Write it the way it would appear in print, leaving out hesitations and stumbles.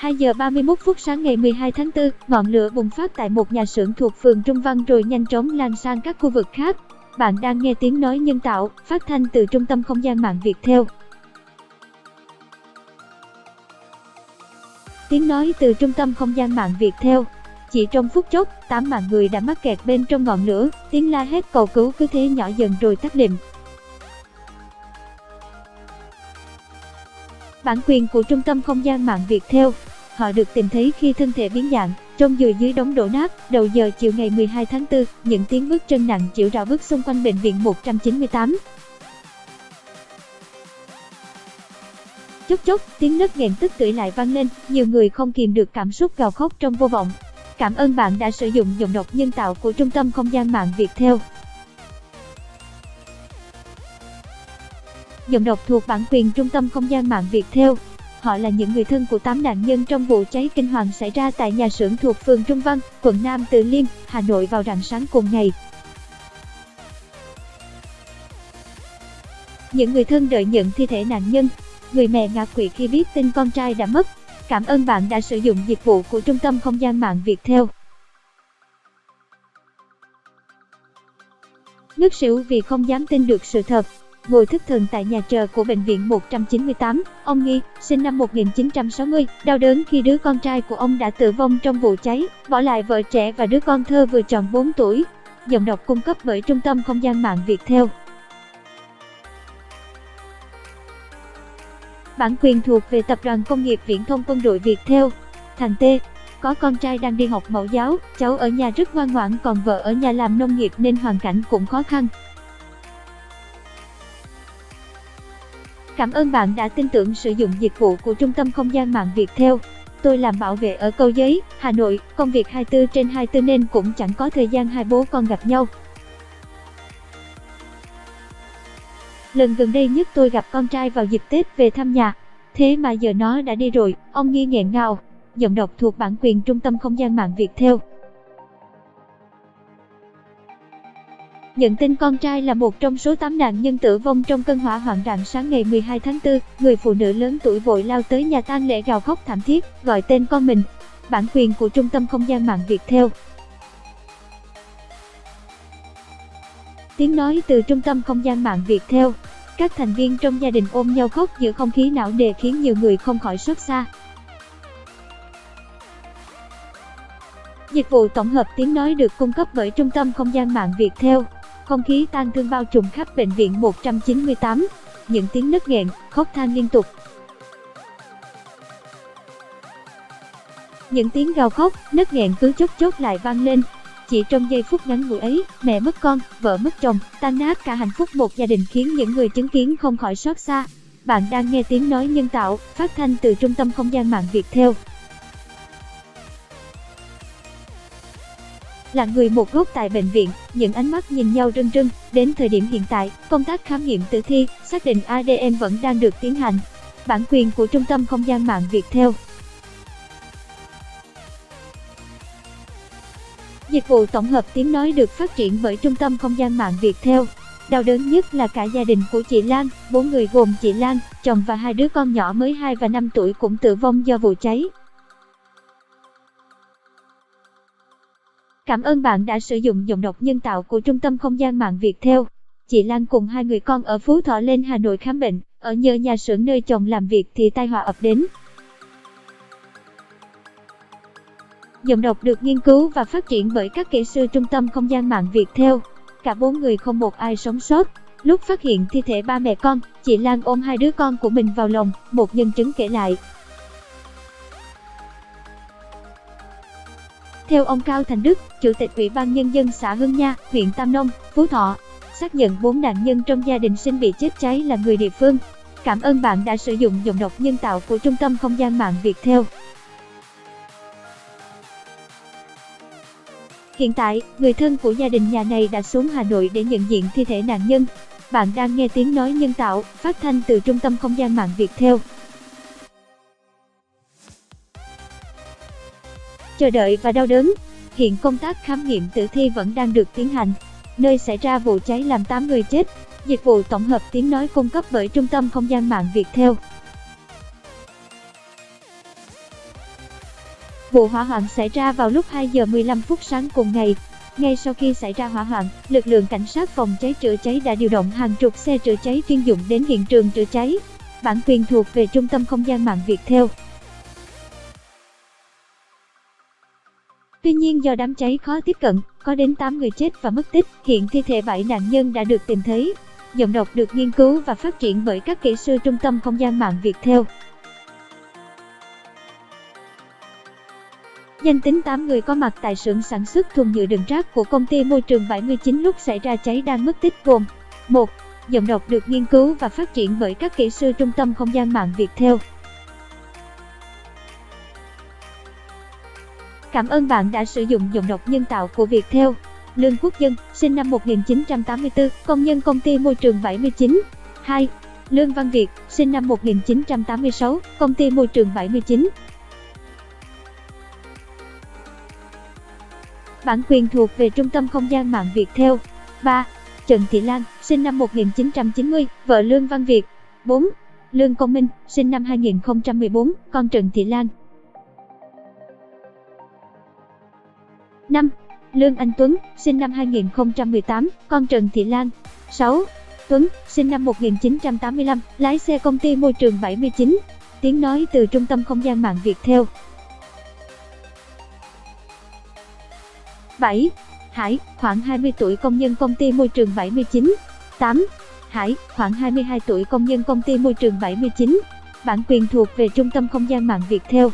2 giờ 31 phút sáng ngày 12 tháng 4, ngọn lửa bùng phát tại một nhà xưởng thuộc phường Trung Văn rồi nhanh chóng lan sang các khu vực khác. Bạn đang nghe tiếng nói nhân tạo, phát thanh từ Trung tâm Không gian mạng Viettel. Tiếng nói từ Trung tâm Không gian mạng Viettel. Chỉ trong phút chốc, 8 mạng người đã mắc kẹt bên trong ngọn lửa, tiếng la hét cầu cứu cứ thế nhỏ dần rồi tắt lịm. Bản quyền của Trung tâm Không gian mạng Viettel. Họ được tìm thấy khi thân thể biến dạng, trông dưới đống đổ nát. Đầu giờ chiều ngày 12 tháng 4, những tiếng bước chân nặng chịu rào bước xung quanh bệnh viện 198. Chốc chốc, tiếng nấc nghẹn tức tưởi lại vang lên, nhiều người không kìm được cảm xúc gào khóc trong vô vọng. Cảm ơn bạn đã sử dụng giọng đọc nhân tạo của Trung tâm Không gian mạng Viettel. Giọng đọc thuộc bản quyền Trung tâm Không gian mạng Viettel. Họ là những người thân của 8 nạn nhân trong vụ cháy kinh hoàng xảy ra tại nhà xưởng thuộc phường Trung Văn, quận Nam Từ Liêm, Hà Nội vào rạng sáng cùng ngày. Những người thân đợi nhận thi thể nạn nhân. Người mẹ ngã quỵ khi biết tin con trai đã mất. Cảm ơn bạn đã sử dụng dịch vụ của Trung tâm Không gian mạng Viettel. Ngất xỉu vì không dám tin được sự thật. Ngồi thất thần tại nhà chờ của bệnh viện 198, ông Nghi, sinh năm 1960, đau đớn khi đứa con trai của ông đã tử vong trong vụ cháy, bỏ lại vợ trẻ và đứa con thơ vừa tròn 4 tuổi. Giọng đọc cung cấp bởi Trung tâm Không gian mạng Viettel. Bản quyền thuộc về Tập đoàn Công nghiệp Viễn thông Quân đội Viettel. Thằng T. Có con trai đang đi học mẫu giáo, cháu ở nhà rất ngoan ngoãn còn vợ ở nhà làm nông nghiệp nên hoàn cảnh cũng khó khăn. Cảm ơn bạn đã tin tưởng sử dụng dịch vụ của Trung tâm Không gian mạng Viettel. Tôi làm bảo vệ ở Cầu Giấy, Hà Nội, công việc 24/24 nên cũng chẳng có thời gian hai bố con gặp nhau. Lần gần đây nhất tôi gặp con trai vào dịp Tết về thăm nhà. Thế mà giờ nó đã đi rồi, ông Nghi nghẹn ngào. Giọng đọc thuộc bản quyền Trung tâm Không gian mạng Viettel. Nhận tin con trai là một trong số 8 nạn nhân tử vong trong cơn hỏa hoạn rạng sáng ngày 12 tháng 4, người phụ nữ lớn tuổi vội lao tới nhà tang lễ gào khóc thảm thiết, gọi tên con mình. Bản quyền của Trung tâm Không gian mạng Viettel. Tiếng nói từ Trung tâm Không gian mạng Viettel. Các thành viên trong gia đình ôm nhau khóc giữa không khí não nề khiến nhiều người không khỏi xót xa. Dịch vụ tổng hợp tiếng nói được cung cấp bởi Trung tâm Không gian mạng Viettel. Không khí tang thương bao trùm khắp bệnh viện 198. Những tiếng nấc nghẹn, khóc than liên tục. Những tiếng gào khóc, nấc nghẹn cứ chốc chốc lại vang lên. Chỉ trong giây phút ngắn ngủi ấy, mẹ mất con, vợ mất chồng, tan nát cả hạnh phúc một gia đình khiến những người chứng kiến không khỏi xót xa. Bạn đang nghe tiếng nói nhân tạo, phát thanh từ Trung tâm Không gian mạng Viettel. Là người một gốc tại bệnh viện, những ánh mắt nhìn nhau rưng rưng. Đến thời điểm hiện tại, công tác khám nghiệm tử thi, xác định ADN vẫn đang được tiến hành. Bản quyền của Trung tâm Không gian mạng Viettel. Dịch vụ tổng hợp tiếng nói được phát triển bởi Trung tâm Không gian mạng Viettel. Đau đớn nhất là cả gia đình của chị Lan, 4 người gồm chị Lan, chồng và 2 đứa con nhỏ mới 2 và 5 tuổi cũng tử vong do vụ cháy. Cảm ơn bạn đã sử dụng giọng đọc nhân tạo của Trung tâm Không gian mạng Viettel. Chị Lan cùng 2 người con ở Phú Thọ lên Hà Nội khám bệnh, ở nhờ nhà xưởng nơi chồng làm việc thì tai họa ập đến. Giọng đọc được nghiên cứu và phát triển bởi các kỹ sư Trung tâm Không gian mạng Viettel. Cả 4 người không một ai sống sót. Lúc phát hiện thi thể ba mẹ con, chị Lan ôm 2 đứa con của mình vào lòng, một nhân chứng kể lại. Theo ông Cao Thành Đức, Chủ tịch Ủy ban Nhân dân xã Hưng Nha, huyện Tam Nông, Phú Thọ, xác nhận 4 nạn nhân trong gia đình sinh bị chết cháy là người địa phương. Cảm ơn bạn đã sử dụng giọng đọc nhân tạo của Trung tâm Không gian mạng Viettel. Hiện tại, người thân của gia đình nhà này đã xuống Hà Nội để nhận diện thi thể nạn nhân. Bạn đang nghe tiếng nói nhân tạo, phát thanh từ Trung tâm Không gian mạng Viettel. Chờ đợi và đau đớn. Hiện công tác khám nghiệm tử thi vẫn đang được tiến hành. Nơi xảy ra vụ cháy làm 8 người chết. Dịch vụ tổng hợp tiếng nói cung cấp bởi Trung tâm Không gian mạng Viettel. Vụ hỏa hoạn xảy ra vào lúc 2 giờ 15 phút sáng cùng ngày. Ngay sau khi xảy ra hỏa hoạn, lực lượng cảnh sát phòng cháy chữa cháy đã điều động hàng chục xe chữa cháy chuyên dụng đến hiện trường chữa cháy. Bản quyền thuộc về Trung tâm Không gian mạng Viettel. Tuy nhiên do đám cháy khó tiếp cận, có đến 8 người chết và mất tích, hiện thi thể 7 nạn nhân đã được tìm thấy. Giọng đọc được nghiên cứu và phát triển bởi các kỹ sư Trung tâm Không gian mạng Viettel. Danh tính 8 người có mặt tại xưởng sản xuất thùng nhựa đựng rác của công ty Môi trường 79 lúc xảy ra cháy đang mất tích gồm: 1. Giọng đọc được nghiên cứu và phát triển bởi các kỹ sư Trung tâm Không gian mạng Viettel. Cảm ơn bạn đã sử dụng giọng đọc nhân tạo của Viettel. Lương Quốc Dân, sinh năm 1984, công nhân công ty Môi trường 79. 2. Lương Văn Việt, sinh năm 1986, công ty Môi trường 79. Bản quyền thuộc về Trung tâm Không gian mạng Viettel. 3. Trần Thị Lan, sinh năm 1990, vợ Lương Văn Việt. 4. Lương Công Minh, sinh năm 2014, con Trần Thị Lan. 5. Lương Anh Tuấn, sinh năm 2018, con Trần Thị Lan. 6. Tuấn, sinh năm 1985, lái xe công ty Môi trường 79. Tiếng nói từ Trung tâm Không gian mạng Viettel. 7. Hải, khoảng 20 tuổi, công nhân công ty Môi trường 79. 8. Hải, khoảng 22 tuổi, công nhân công ty Môi trường 79. Bản quyền thuộc về Trung tâm Không gian mạng Viettel.